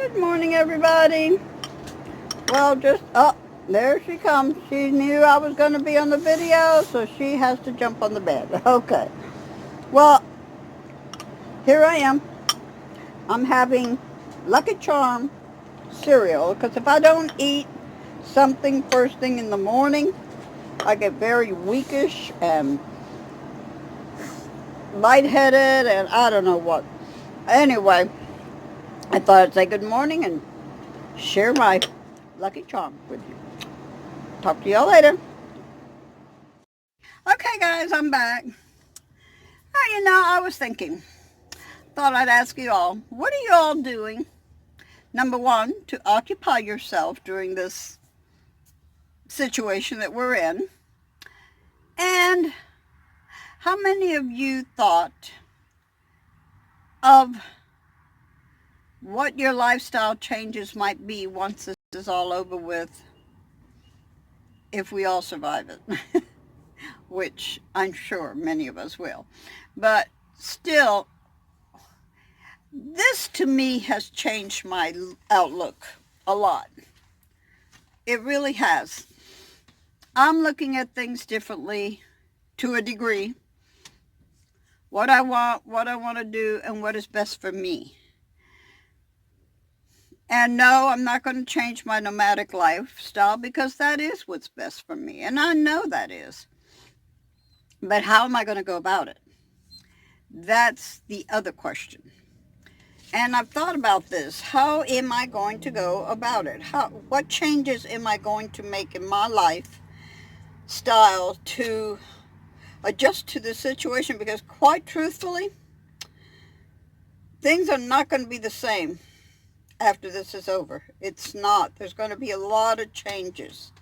Good morning, everybody. Well, oh, there she comes. She knew I was going to be on the video, so she has to jump on the bed. Okay. Well, here I am. I'm having Lucky Charm cereal, because if I don't eat something first thing in the morning, I get very weakish and lightheaded, and I don't know what. Anyway, I thought I'd say good morning and share my Lucky Charm with you. Talk to y'all later. Okay, guys, I'm back. I was thinking, thought I'd ask you all, what are you all doing, number one, to occupy yourself during this situation that we're in? And how many of you thought of what your lifestyle changes might be once this is all over with, if we all survive it? Which I'm sure many of us will. But still, this to me has changed my outlook a lot. It really has. I'm looking at things differently to a degree. What I want to do, and what is best for me. And no, I'm not going to change my nomadic lifestyle, because that is what's best for me. And I know that is. But how am I going to go about it? That's the other question. And I've thought about this. How am I going to go about it? What changes am I going to make in my lifestyle to adjust to the situation? Because quite truthfully, things are not going to be the same after this is over. It's not. There's going to be a lot of changes.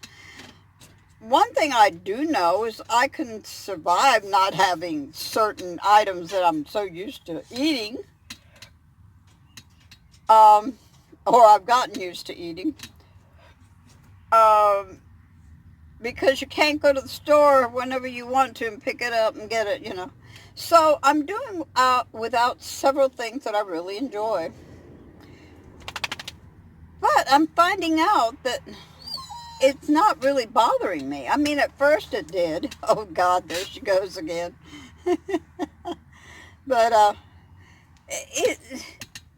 One thing I do know is I can survive not having certain items that I'm so used to eating, or I've gotten used to eating, because you can't go to the store whenever you want to and pick it up and get it. So I'm doing without several things that I really enjoy. But I'm finding out that it's not really bothering me. I mean, at first it did. Oh, God, there she goes again. But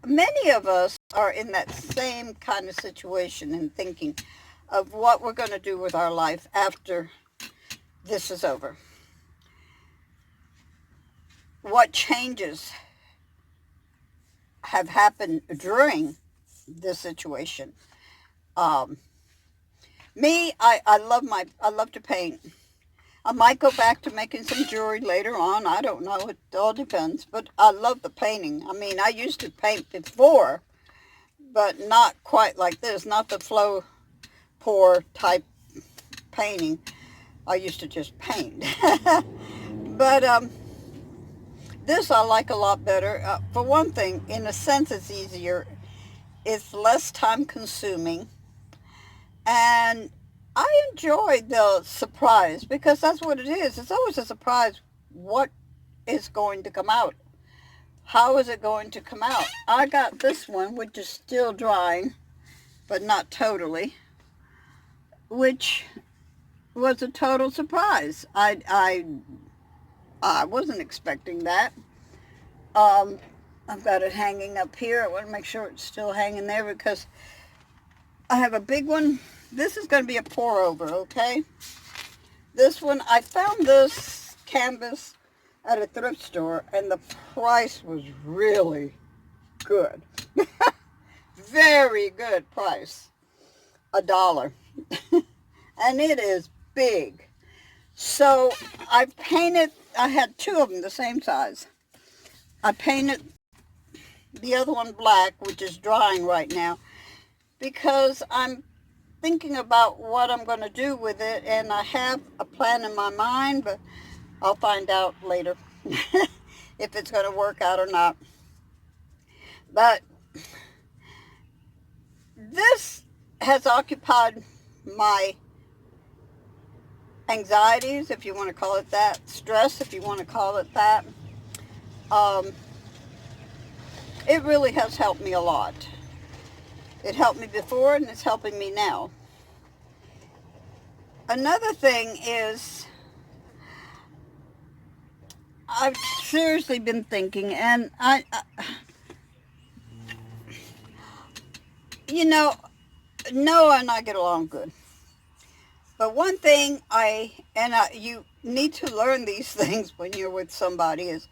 many of us are in that same kind of situation and thinking of what we're going to do with our life after this is over. What changes have happened during this situation? Me, I love to paint. I might go back to making some jewelry later on. I don't know. It all depends. But I love the painting. I mean, I used to paint before, but not quite like this. Not the flow pour type painting. I used to just paint. But this I like a lot better. For one thing, in a sense, it's easier. It's less time consuming. And I enjoy the surprise, because that's what it is. It's always a surprise what is going to come out. How is it going to come out? I got this one, which is still drying, but not totally, which was a total surprise. I wasn't expecting that. I've got it hanging up here. I want to make sure it's still hanging there, because I have a big one. This is going to be a pour over, okay? This one, I found this canvas at a thrift store, and the price was really good. Very good price. $1. And it is big. So I had two of them the same size. I painted the other one black, which is drying right now, because I'm thinking about what I'm going to do with it, and I have a plan in my mind, but I'll find out later if it's going to work out or not. But this has occupied my anxieties, if you want to call it that, stress, if you want to call it that. It really has helped me a lot. It helped me before and it's helping me now. Another thing is, I've seriously been thinking, and you know, Noah and I get along good. But one thing you need to learn these things when you're with somebody is,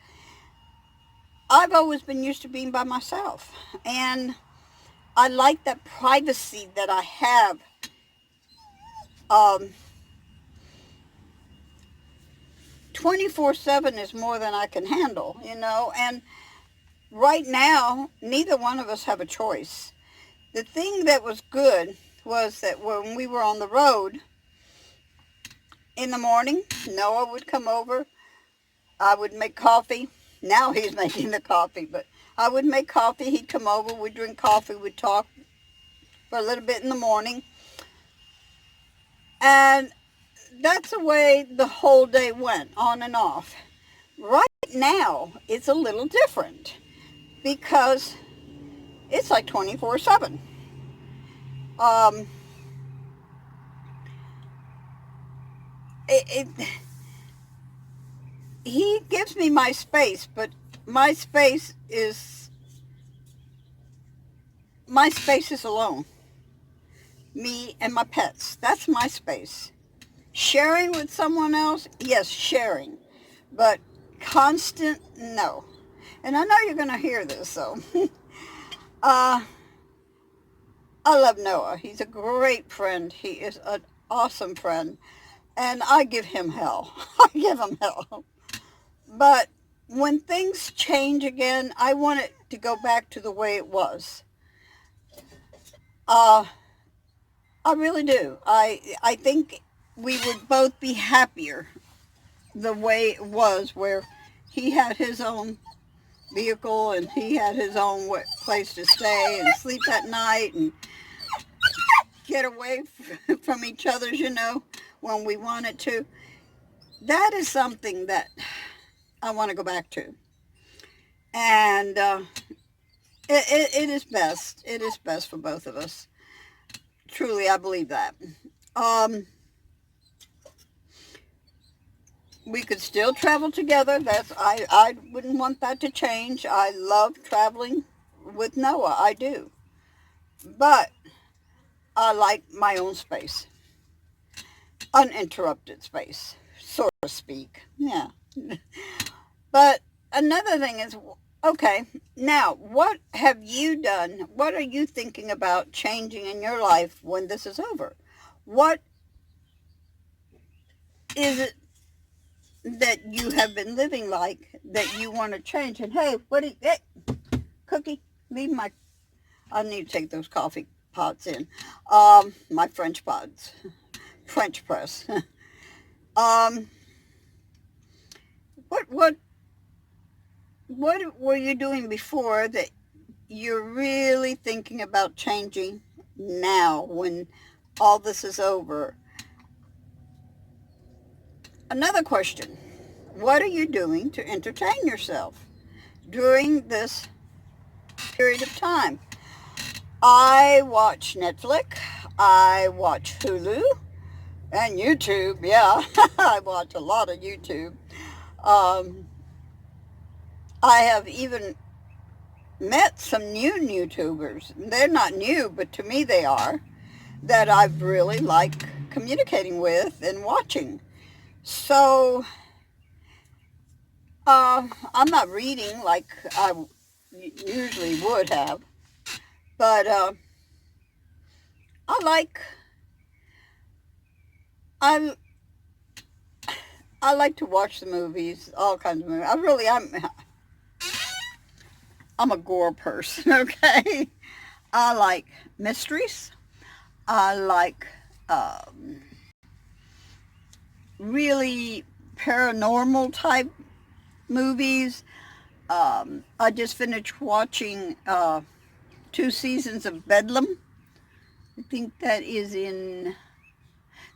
I've always been used to being by myself. And I like that privacy that I have. 24/7 is more than I can handle, and right now, neither one of us have a choice. The thing that was good was that when we were on the road, in the morning, Noah would come over. I would make coffee. Now he's making the coffee, but I would make coffee. He'd come over. We'd drink coffee. We'd talk for a little bit in the morning. And that's the way the whole day went, on and off. Right now, it's a little different because it's like 24/7. He gives me my space, but my space is alone. Me and my pets. That's my space. Sharing with someone else, yes, sharing. But constant, no. And I know you're going to hear this, so. I love Noah. He's a great friend. He is an awesome friend. And I give him hell. I give him hell. But when things change again, I want it to go back to the way it was. I really do. I think we would both be happier the way it was, where he had his own vehicle and he had his own place to stay and sleep at night and get away from each other, when we wanted to. That is something that I want to go back to. And it is best. It is best for both of us. Truly, I believe that. We could still travel together. I wouldn't want that to change. I love traveling with Noah. I do. But I like my own space. Uninterrupted space, so to speak. Yeah. But another thing is, okay, now, what have you done? What are you thinking about changing in your life when this is over? What is it that you have been living like that you want to change? And hey, hey, Cookie, leave I need to take those coffee pots in. My French pots. French press. What were you doing before that you're really thinking about changing now when all this is over? Another question. What are you doing to entertain yourself during this period of time? I watch Netflix. I watch Hulu. And YouTube, yeah. I watch a lot of YouTube. I have even met some new YouTubers. They're not new, but to me they are, that I really like communicating with and watching. So, I'm not reading like I usually would have, but I like to watch the movies, all kinds of movies. I'm a gore person, okay? I like mysteries. I like really paranormal type movies. I just finished watching 2 seasons of Bedlam. I think that's in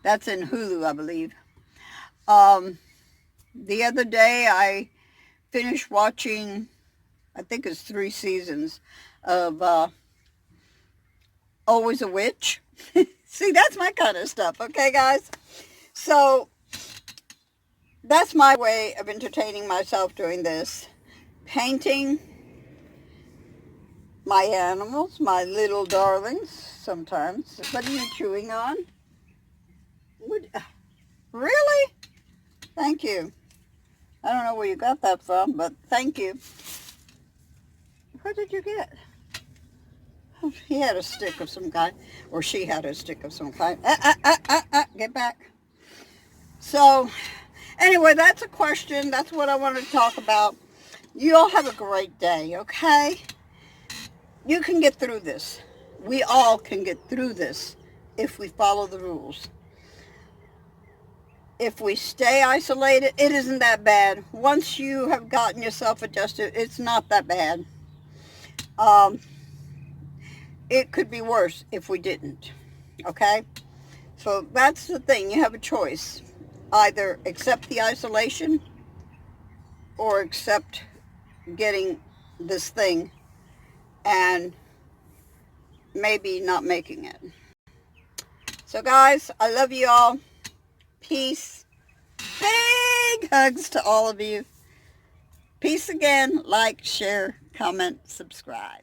Hulu, I believe. The other day I finished watching, I think it's 3 seasons of always a witch. See, that's my kind of stuff, okay, guys? So, that's my way of entertaining myself doing this. Painting my animals, my little darlings, sometimes. What are you chewing on? Really? Thank you. I don't know where you got that from, but thank you. What did you get? Oh, he had a stick of some kind, or she had a stick of some kind. Get back. So, anyway, that's a question. That's what I wanted to talk about. You all have a great day, okay? You can get through this. We all can get through this if we follow the rules. If we stay isolated, it isn't that bad. Once you have gotten yourself adjusted, it's not that bad. It could be worse if we didn't, okay? So that's the thing. You have a choice. Either accept the isolation or accept getting this thing and maybe not making it. So guys, I love you all. Peace. Big hugs to all of you. Peace again. Like, share, comment, subscribe.